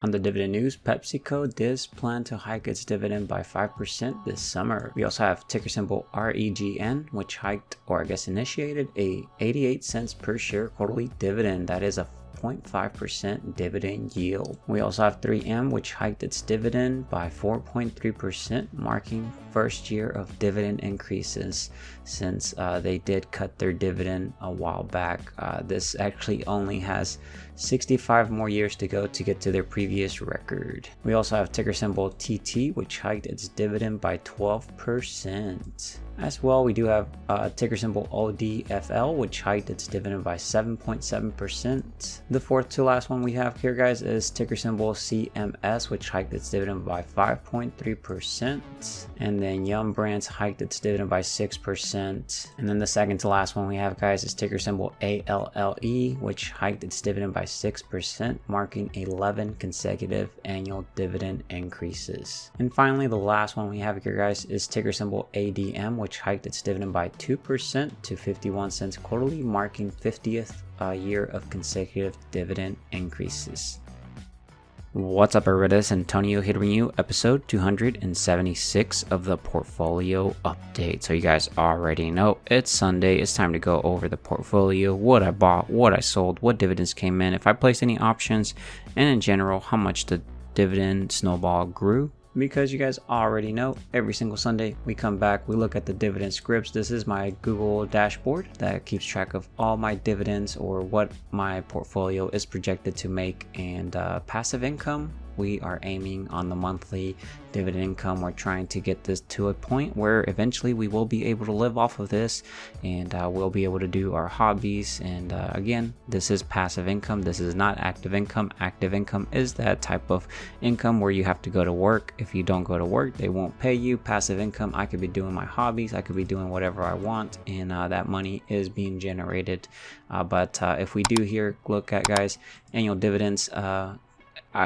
On the dividend news, PepsiCo does plan to hike its dividend by 5% this summer. We also have ticker symbol REGN, which hiked, or I guess initiated, a 88 cents per share quarterly dividend. That is a 0.5% dividend yield. We also have 3M, which hiked its dividend by 4.3%, marking first year of dividend increases since they did cut their dividend a while back. This actually only has 65 more years to go to get to their previous record. We also have ticker symbol TT, which hiked its dividend by 12%. As well, we do have ticker symbol ODFL, which hiked its dividend by 7.7%. The fourth to last one we have here, guys, is ticker symbol CMS, which hiked its dividend by 5.3%. And then Yum Brands hiked its dividend by 6%. And then the second to last one we have, guys, is ticker symbol ALLE, which hiked its dividend by 6%, marking 11 consecutive annual dividend increases. And finally, the last one we have here, guys, is ticker symbol ADM, which hiked its dividend by 2% to 51 cents quarterly, marking 50th year of consecutive dividend increases. What's up, everybody? It's Antonio here to bring you episode 276 of the portfolio update. So you guys already know it's Sunday. It's time to go over the portfolio, what I bought, what I sold, what dividends came in, if I placed any options, and in general, how much the dividend snowball grew. Because you guys already know, every single Sunday we come back, we look at the dividend scripts. This is my Google dashboard that keeps track of all my dividends or what my portfolio is projected to make. And passive income, we are aiming on the monthly dividend income. We're trying to get this to a point where eventually we will be able to live off of this, and we'll be able to do our hobbies. And again, this is passive income. This is not active income. Active income is that type of income where you have to go to work. If you don't go to work, they won't pay you. Passive income, I could be doing my hobbies, I could be doing whatever I want, and that money is being generated. But if we do here look at, guys, annual dividends,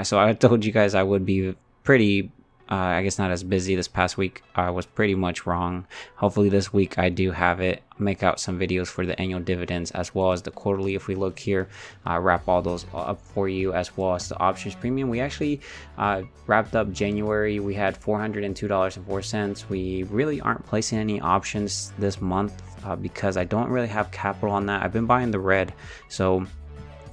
so I told you guys I would be pretty, I guess not as busy this past week. I was pretty much wrong. Hopefully this week I do have it, make out some videos for the annual dividends as well as the quarterly. If we look here, wrap all those up for you, as well as the options premium. We actually wrapped up January. We had $402.04. We really aren't placing any options this month because I don't really have capital on that. I've been buying the red, so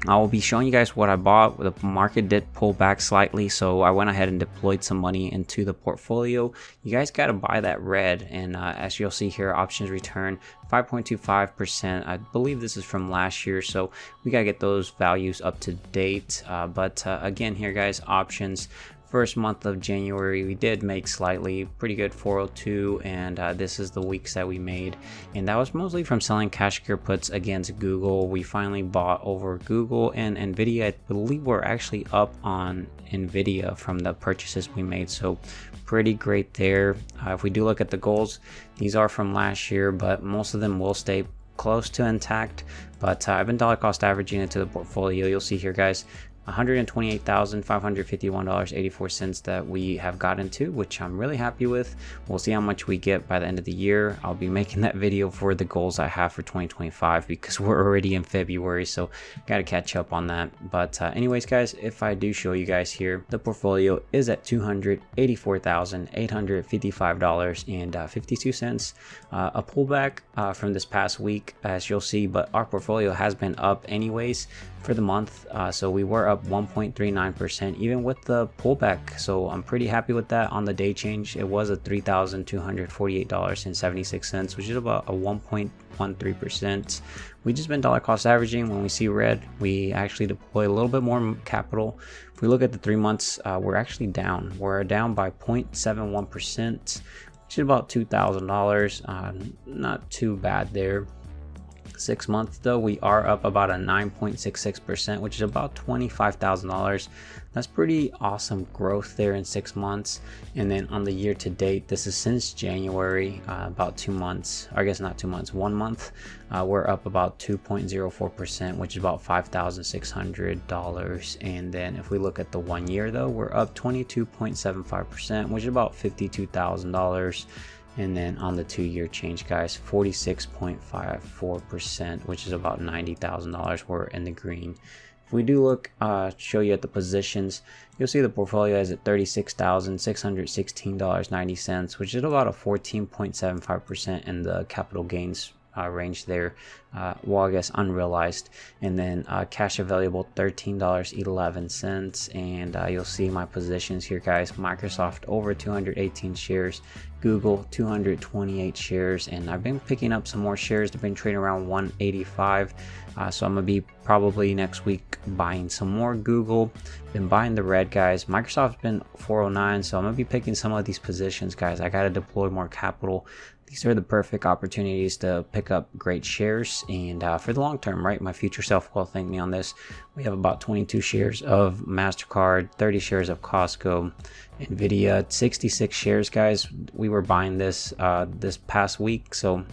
I will be showing you guys what I bought. The market did pull back slightly, so I went ahead and deployed some money into the portfolio. You guys got to buy that red, and as you'll see here, options return 5.25%. I believe this is from last year, so we got to get those values up to date. But again here, guys, options. First month of January, we did make slightly pretty good, 402, and this is the weeks that we made, and that was mostly from selling cash secure puts against Google. We finally bought over Google and Nvidia. I believe we're actually up on Nvidia from the purchases we made, so pretty great there. If we do look at the goals, these are from last year, but most of them will stay close to intact. But I've been dollar cost averaging into the portfolio. You'll see here, guys, $128,551.84 that we have gotten to, which I'm really happy with. We'll see how much we get by the end of the year. I'll be making that video for the goals I have for 2025 because we're already in February, so gotta catch up on that. But anyways, guys, if I do show you guys here, the portfolio is at $284,855.52. A pullback from this past week, as you'll see, but our portfolio has been up anyways for the month. So we were up 1.39% even with the pullback, so I'm pretty happy with that. On the day change, it was at $3,248.76, which is about a 1.13%. We just been dollar cost averaging. When we see red, we actually deploy a little bit more capital. If we look at the 3 months, we're actually down. We're down by 0.71%, which is about $2,000. Not too bad there. 6 months though, we are up about a 9.66%, which is about $25,000. That's pretty awesome growth there in 6 months. And then on the year to date, this is since January, about 2 months, or I guess not 2 months, 1 month, we're up about 2.04%, which is about $5,600. And then if we look at the 1 year though, we're up 22.75%, which is about $52,000. And then on the 2-year change, guys, 46.54%, which is about $90,000. We're in the green. If we do look, show you at the positions, you'll see the portfolio is at $36,616.90, which is about a 14.75% in the capital gains range there. Well, I guess unrealized. And then cash available, $13.11. And you'll see my positions here, guys. Microsoft over 218 shares, Google 228 shares, and I've been picking up some more shares. They've been trading around 185. So I'm gonna be probably next week buying some more Google. Been buying the red, guys. Microsoft's been 409, so I'm gonna be picking some of these positions, guys. I gotta deploy more capital. These are the perfect opportunities to pick up great shares, and for the long term, right? My future self will thank me on this. We have about 22 shares of MasterCard, 30 shares of Costco, Nvidia, 66 shares, guys. We were buying this this past week, so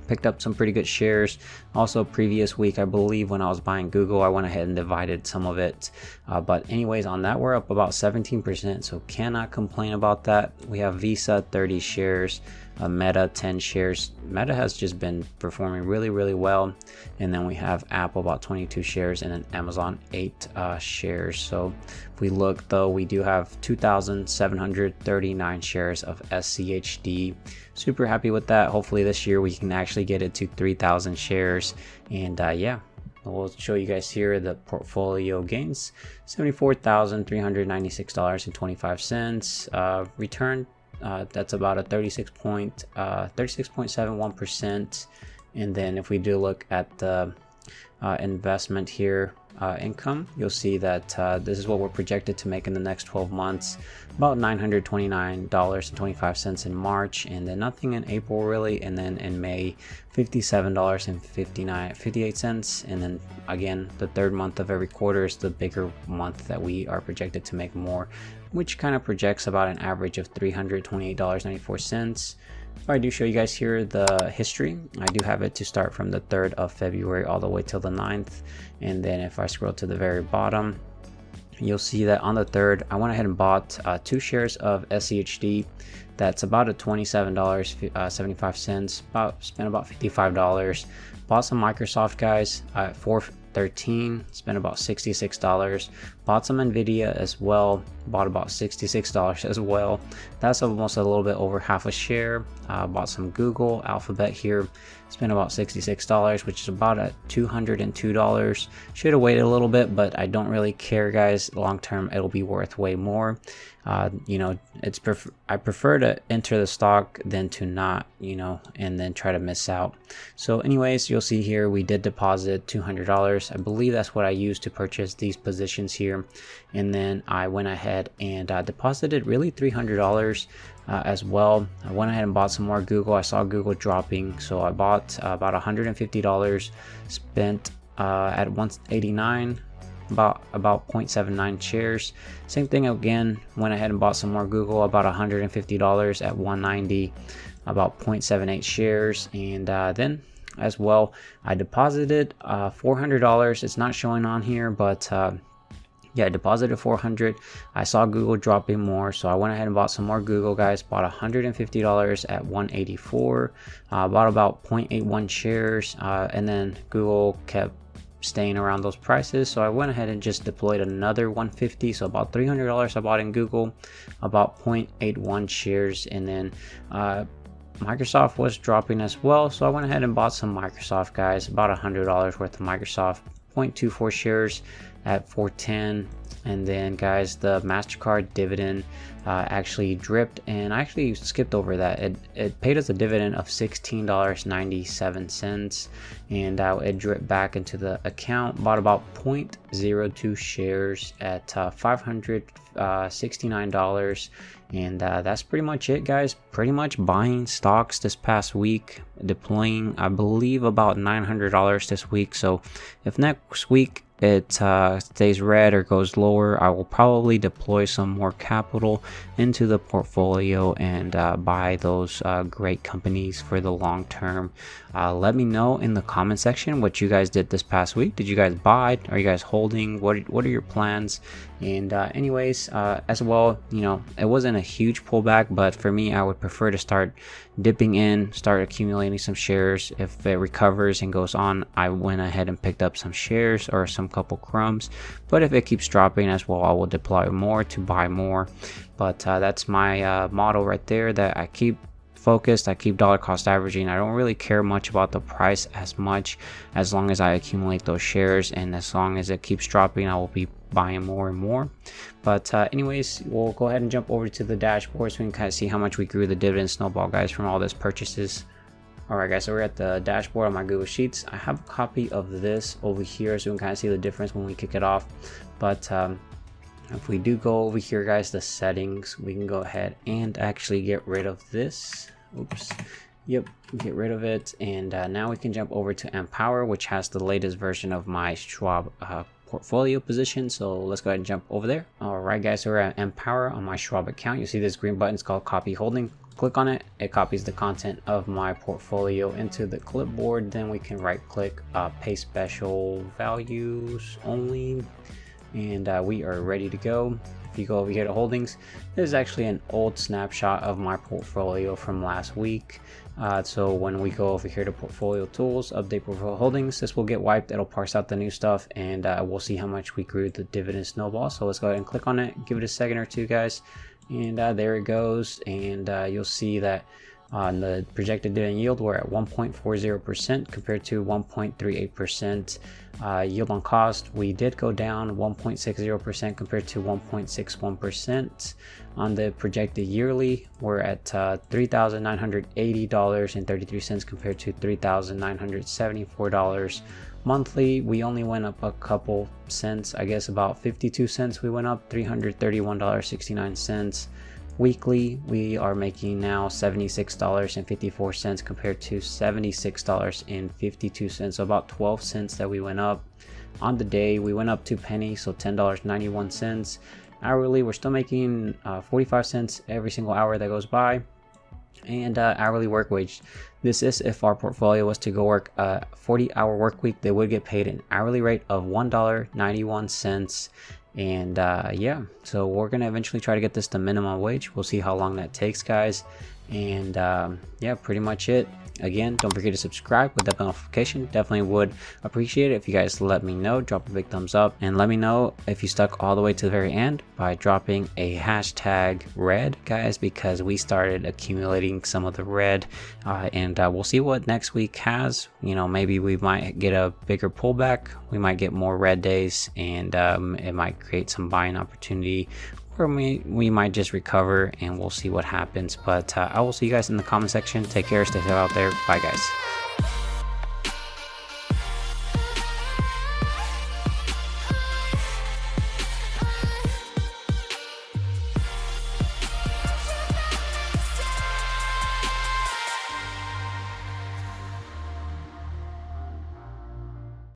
picked up some pretty good shares. Also previous week, I believe, when I was buying Google, I went ahead and divided some of it, but anyways, on that we're up about 17%, so cannot complain about that. We have Visa 30 shares, Meta 10 shares. Meta has just been performing really well. And then we have Apple about 22 shares, and then Amazon 8 shares. So if we look though, we do have 2,739 shares of SCHD. Super happy with that. Hopefully this year we can actually get it to 3,000 shares. And yeah, we'll show you guys here the portfolio gains. $74,396.25. Return, that's about a 36.71%. And then if we do look at the investment here, income, you'll see that this is what we're projected to make in the next 12 months, about $929.25 in March, and then nothing in April really, and then in May $57.58, and then again the third month of every quarter is the bigger month that we are projected to make more, which kind of projects about an average of $328.94. If I do show you guys here the history, I do have it to start from the 3rd of February all the way till the 9th. And then if I scroll to the very bottom, you'll see that on the 3rd, I went ahead and bought 2 shares of SCHD. That's about a $27.75, spent about $55. Bought some Microsoft, guys, at $413, spent about $66. Bought some Nvidia as well, bought about $66 as well. That's almost a little bit over half a share. Bought some Google, Alphabet here, spent about $66, which is about at $202. Should have waited a little bit, but I don't really care, guys. Long term, it'll be worth way more. You know, I prefer to enter the stock than to not, you know, and then try to miss out. So anyways, you'll see here we did deposit $200. I believe that's what I used to purchase these positions here. And then I went ahead and deposited really $300 as well. I went ahead and bought some more Google. I saw Google dropping, so I bought about $150, spent at 189, about 0.79 shares. Same thing again, went ahead and bought some more Google, about $150 at 190, about 0.78 shares. And then as well, I deposited $400. It's not showing on here, but yeah, I deposited $400. I saw Google dropping more, so I went ahead and bought some more Google, guys. Bought $150 at 184, bought about 0.81 shares, and then Google kept staying around those prices, so I went ahead and just deployed another $150, so about $300 I bought in Google, about 0.81 shares. And then Microsoft was dropping as well, so I went ahead and bought some Microsoft, guys, about $100 worth of Microsoft, 0.24 shares at 410. And then, guys, the MasterCard dividend actually dripped, and I actually skipped over that. It paid us a dividend of $16.97, and it dripped back into the account. Bought about 0.02 shares at $569, and that's pretty much it, guys. Pretty much buying stocks this past week, deploying, I believe, about $900 this week. So if next week it stays red or goes lower, I will probably deploy some more capital into the portfolio and buy those great companies for the long term. Let me know in the comment section what you guys did this past week. Did you guys buy? Are you guys holding? What are your plans? And anyways, as well, you know, it wasn't a huge pullback, but for me, I would prefer to start dipping in, start accumulating some shares. If it recovers and goes on, I went ahead and picked up some shares or some couple crumbs. But if it keeps dropping as well, I will deploy more to buy more. But that's my model right there, that I keep focused, I keep dollar cost averaging. I don't really care much about the price as much, as long as I accumulate those shares, and as long as it keeps dropping, I will be buying more and more. But anyways, we'll go ahead and jump over to the dashboard so we can kind of see how much we grew the dividend snowball, guys, from all this purchases. Alright guys, so we're at the dashboard on my Google Sheets. I have a copy of this over here so we can kind of see the difference when we kick it off. But if we do go over here, guys, the settings, we can go ahead and actually get rid of this. Oops. Yep, get rid of it. And now we can jump over to Empower, which has the latest version of my Schwab portfolio position. So let's go ahead and jump over there. All right, guys, so we're at Empower on my Schwab account. You see this green button, it's called Copy Holding. Click on it. It copies the content of my portfolio into the clipboard. Then we can right click, paste special values only. And we are ready to go. If you go over here to holdings, this is actually an old snapshot of my portfolio from last week. So when we go over here to portfolio tools, update portfolio holdings, this will get wiped. It'll parse out the new stuff, and we'll see how much we grew the dividend snowball. So let's go ahead and click on it, give it a second or two, guys, and there it goes. And you'll see that on the projected dividend yield, we're at 1.40% compared to 1.38%. Yield on cost, we did go down 1.60% compared to 1.61%. On the projected yearly, we're at $3,980.33 compared to $3,974. Monthly, we only went up a couple cents, I guess about 52 cents. We went up $331.69. Weekly, we are making now $76.54 compared to $76.52, so about 12 cents that we went up. On the day, we went up 2 pennies, so $10.91. Hourly, we're still making 45 cents every single hour that goes by. And hourly work wage, this is if our portfolio was to go work a 40-hour work week, they would get paid an hourly rate of $1.91. And yeah, so we're gonna eventually try to get this to minimum wage. We'll see how long that takes, guys. And yeah, pretty much it. Again, don't forget to subscribe with that bell notification. Definitely would appreciate it if you guys let me know. Drop a big thumbs up, and let me know if you stuck all the way to the very end by dropping a hashtag red, guys, because we started accumulating some of the red. And we'll see what next week has. You know, maybe we might get a bigger pullback. We might get more red days, and it might create some buying opportunity. Or we might just recover, and we'll see what happens. But I will see you guys in the comment section. Take care, stay safe out there. Bye, guys.